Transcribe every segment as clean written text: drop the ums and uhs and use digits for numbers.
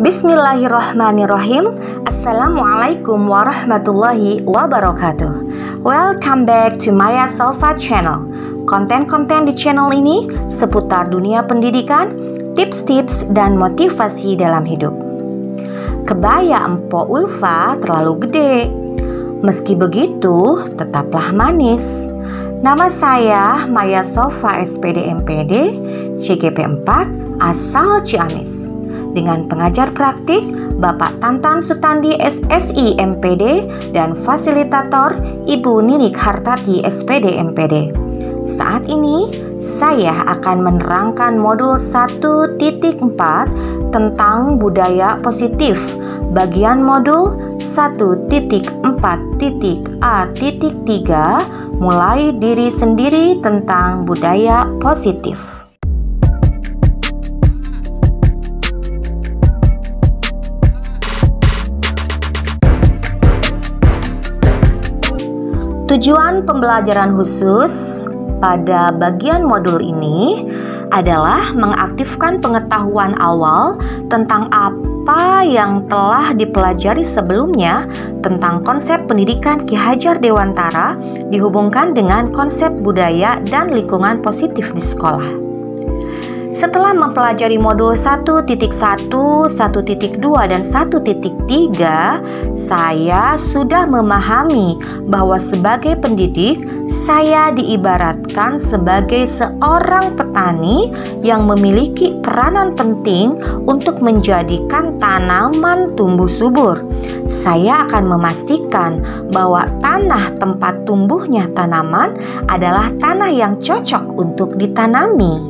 Bismillahirrahmanirrahim. Assalamualaikum warahmatullahi wabarakatuh. Welcome back to Maya Sofa Channel. Konten-konten di channel ini seputar dunia pendidikan, tips-tips, dan motivasi dalam hidup. Kebaya Empo Ulfa terlalu gede. Meski begitu, tetaplah manis. Nama saya Maya Sofa SPD MPD, CGP 4, asal Ciamis. Dengan pengajar praktik Bapak Tantan Sutandi SSI MPD dan fasilitator Ibu Ninik Hartati SPD MPD. Saat ini saya akan menerangkan modul 1.4 tentang budaya positif, bagian modul 1.4.A.3 mulai diri sendiri tentang budaya positif. Tujuan pembelajaran khusus pada bagian modul ini adalah mengaktifkan pengetahuan awal tentang apa yang telah dipelajari sebelumnya tentang konsep pendidikan Ki Hajar Dewantara dihubungkan dengan konsep budaya dan lingkungan positif di sekolah. Setelah mempelajari modul 1.1, 1.2, dan 1.3, saya sudah memahami bahwa sebagai pendidik, saya diibaratkan sebagai seorang petani yang memiliki peranan penting untuk menjadikan tanaman tumbuh subur. Saya akan memastikan bahwa tanah tempat tumbuhnya tanaman adalah tanah yang cocok untuk ditanami.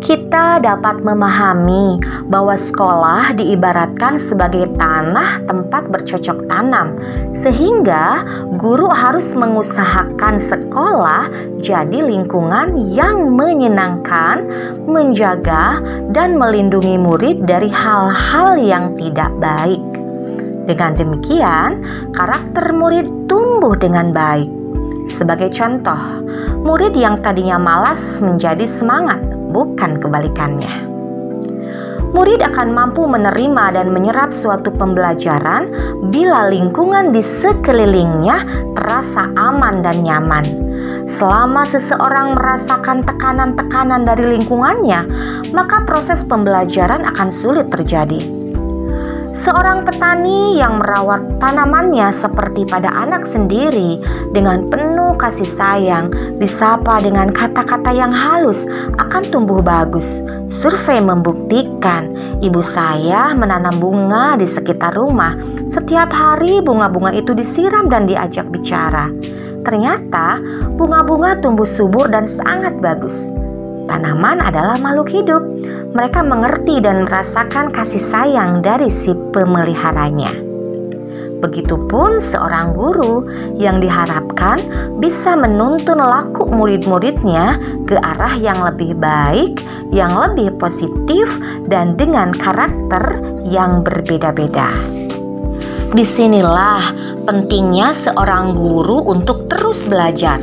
Kita dapat memahami bahwa sekolah diibaratkan sebagai tanah tempat bercocok tanam, sehingga guru harus mengusahakan sekolah jadi lingkungan yang menyenangkan, menjaga, dan melindungi murid dari hal-hal yang tidak baik. Dengan demikian, karakter murid tumbuh dengan baik. Sebagai contoh, murid yang tadinya malas menjadi semangat, bukan kebalikannya. Murid akan mampu menerima dan menyerap suatu pembelajaran bila lingkungan di sekelilingnya terasa aman dan nyaman. Selama seseorang merasakan tekanan-tekanan dari lingkungannya, maka proses pembelajaran akan sulit terjadi. Seorang petani yang merawat tanamannya seperti pada anak sendiri dengan penuh kasih sayang, disapa dengan kata-kata yang halus, akan tumbuh bagus. Survei membuktikan ibu saya menanam bunga di sekitar rumah. Setiap hari bunga-bunga itu disiram dan diajak bicara. Ternyata bunga-bunga tumbuh subur dan sangat bagus. Tanaman adalah makhluk hidup. Mereka mengerti dan merasakan kasih sayang dari si pemeliharanya. Begitupun seorang guru yang diharapkan bisa menuntun laku murid-muridnya ke arah yang lebih baik, yang lebih positif, dan dengan karakter yang berbeda-beda. Disinilah pentingnya seorang guru untuk terus belajar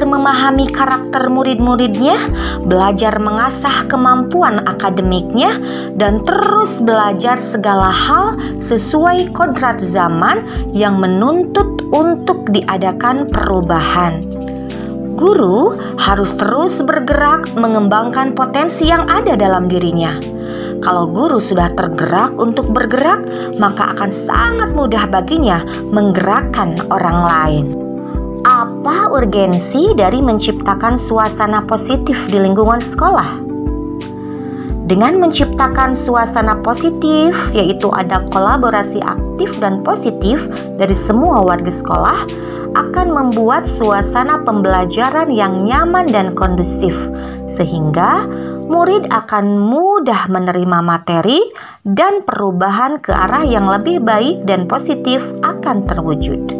memahami karakter murid-muridnya, belajar mengasah kemampuan akademiknya, dan terus belajar segala hal sesuai kodrat zaman yang menuntut untuk diadakan perubahan. Guru harus terus bergerak mengembangkan potensi yang ada dalam dirinya. Kalau guru sudah tergerak untuk bergerak, maka akan sangat mudah baginya menggerakkan orang lain. Apa urgensi dari menciptakan suasana positif di lingkungan sekolah? Dengan menciptakan suasana positif, yaitu ada kolaborasi aktif dan positif dari semua warga sekolah, akan membuat suasana pembelajaran yang nyaman dan kondusif, sehingga murid akan mudah menerima materi dan perubahan ke arah yang lebih baik dan positif akan terwujud.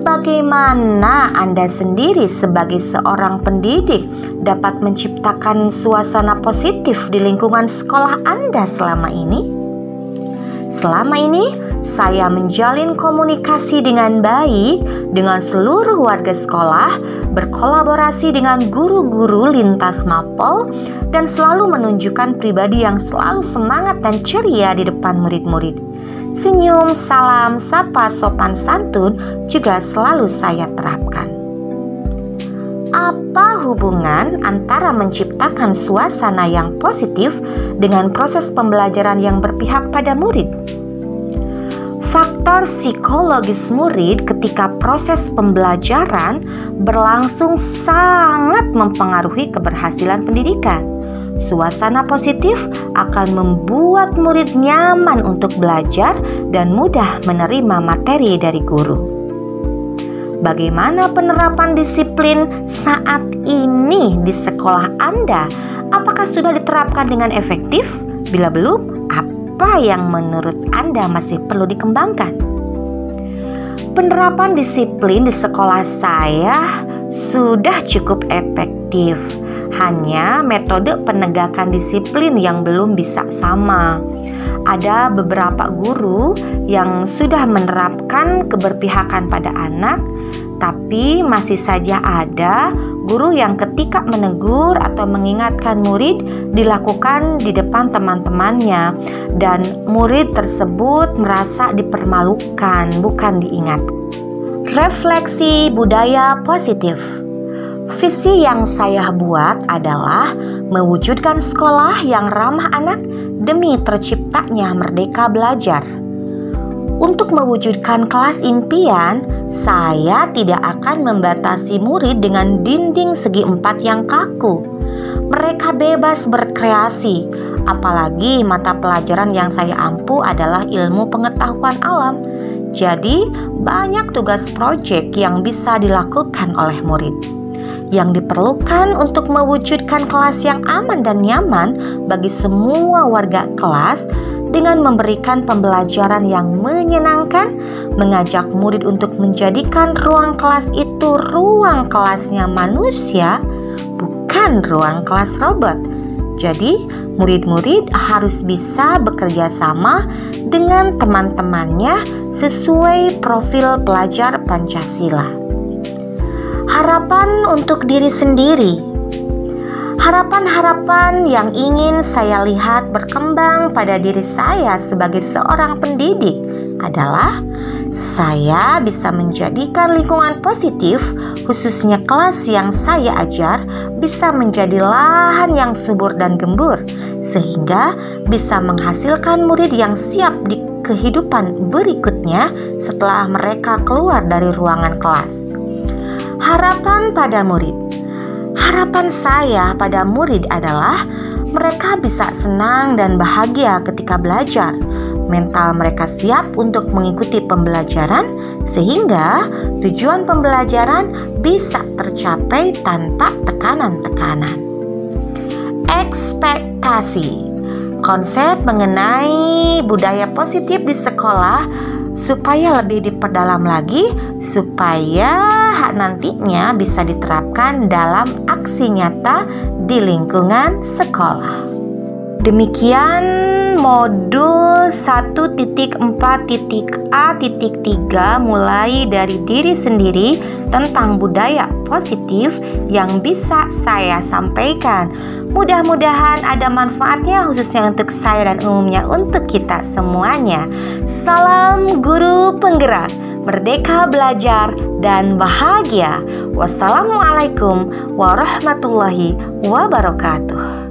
Bagaimana Anda sendiri sebagai seorang pendidik dapat menciptakan suasana positif di lingkungan sekolah Anda selama ini? Selama ini, saya menjalin komunikasi dengan baik dengan seluruh warga sekolah berkolaborasi dengan guru-guru lintas mapel, dan selalu menunjukkan pribadi yang selalu semangat dan ceria di depan murid-murid. Senyum, salam, sapa, sopan santun juga selalu saya terapkan. Apa hubungan antara menciptakan suasana yang positif dengan proses pembelajaran yang berpihak pada murid? Faktor psikologis murid ketika proses pembelajaran berlangsung sangat mempengaruhi keberhasilan pendidikan. Suasana positif akan membuat murid nyaman untuk belajar dan mudah menerima materi dari guru. Bagaimana penerapan disiplin saat ini di sekolah Anda? Apakah sudah diterapkan dengan efektif? Bila belum, apa yang menurut Anda masih perlu dikembangkan? Penerapan disiplin di sekolah saya sudah cukup efektif. Hanya metode penegakan disiplin yang belum bisa sama. Ada beberapa guru yang sudah menerapkan keberpihakan pada anak, tapi masih saja ada guru yang ketika menegur atau mengingatkan murid dilakukan di depan teman-temannya, dan murid tersebut merasa dipermalukan, bukan diingat. Refleksi budaya positif. Visi yang saya buat adalah mewujudkan sekolah yang ramah anak demi terciptanya merdeka belajar. Untuk mewujudkan kelas impian, saya tidak akan membatasi murid dengan dinding segi empat yang kaku. Mereka bebas berkreasi, apalagi mata pelajaran yang saya ampu adalah ilmu pengetahuan alam. Jadi, banyak tugas proyek yang bisa dilakukan oleh murid. Yang diperlukan untuk mewujudkan kelas yang aman dan nyaman bagi semua warga kelas dengan memberikan pembelajaran yang menyenangkan, mengajak murid untuk menjadikan ruang kelas itu ruang kelasnya manusia, bukan ruang kelas robot. Jadi, murid-murid harus bisa bekerja sama dengan teman-temannya sesuai profil pelajar Pancasila. Harapan untuk diri sendiri. Harapan-harapan yang ingin saya lihat berkembang pada diri saya sebagai seorang pendidik adalah saya bisa menjadikan lingkungan positif, khususnya kelas yang saya ajar, bisa menjadi lahan yang subur dan gembur, sehingga bisa menghasilkan murid yang siap di kehidupan berikutnya setelah mereka keluar dari ruangan kelas. Harapan pada murid. Harapan saya pada murid adalah mereka bisa senang dan bahagia ketika belajar. Mental mereka siap untuk mengikuti pembelajaran sehingga tujuan pembelajaran bisa tercapai tanpa tekanan-tekanan. Ekspektasi. Konsep mengenai budaya positif di sekolah supaya lebih diperdalam lagi, supaya nantinya bisa diterapkan dalam aksi nyata di lingkungan sekolah. Demikian modul 1.4.A.3 mulai dari diri sendiri tentang budaya positif yang bisa saya sampaikan. Mudah-mudahan ada manfaatnya khususnya untuk saya dan umumnya untuk kita semuanya. Salam guru penggerak, merdeka belajar dan bahagia. Wassalamualaikum warahmatullahi wabarakatuh.